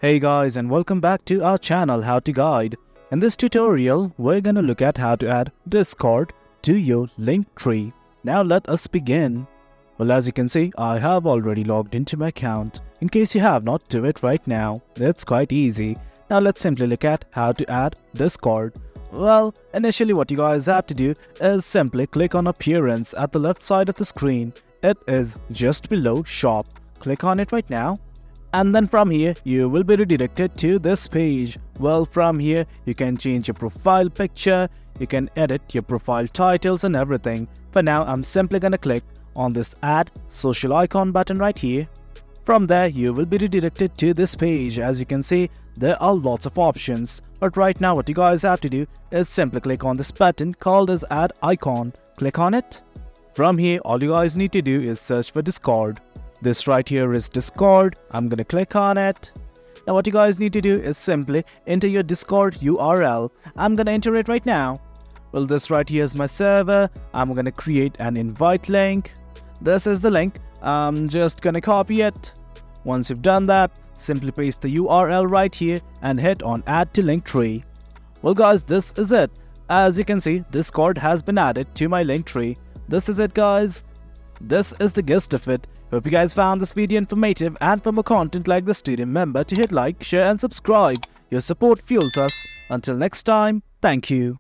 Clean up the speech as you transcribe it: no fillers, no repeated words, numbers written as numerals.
Hey guys, and welcome back to our channel How to Guide. In this tutorial, we're gonna look at how to add Discord to your Linktree. Now let us begin. Well, as you can see, I have already logged into my account. In case you have not, do it right now. It's quite easy. Now let's simply look at how to add Discord. Well, initially what you guys have to do is simply click on Appearance at the left side of the screen. It is just below Shop. Click on it right now. And then from here, you will be redirected to this page. Well, from here, you can change your profile picture, you can edit your profile titles and everything. For now, I'm simply gonna click on this Add Social Icon button right here. From there, you will be redirected to this page. As you can see, there are lots of options. But right now, what you guys have to do is simply click on this button called as Add Icon. Click on it. From here, all you guys need to do is search for Discord. This right here is Discord. I'm gonna click on it. Now what you guys need to do is simply enter your Discord URL. I'm gonna enter it right now. Well, this right here is my server. I'm gonna create an invite link. This is the link. I'm just gonna copy it. Once you've done that, simply paste the URL right here and hit on Add to Linktree. Well guys, this is it. As you can see, Discord has been added to my Linktree. This is it guys. This is the gist of it. Hope you guys found this video informative, and for more content like this, do remember to hit like, share and subscribe. Your support fuels us. Until next time, thank you.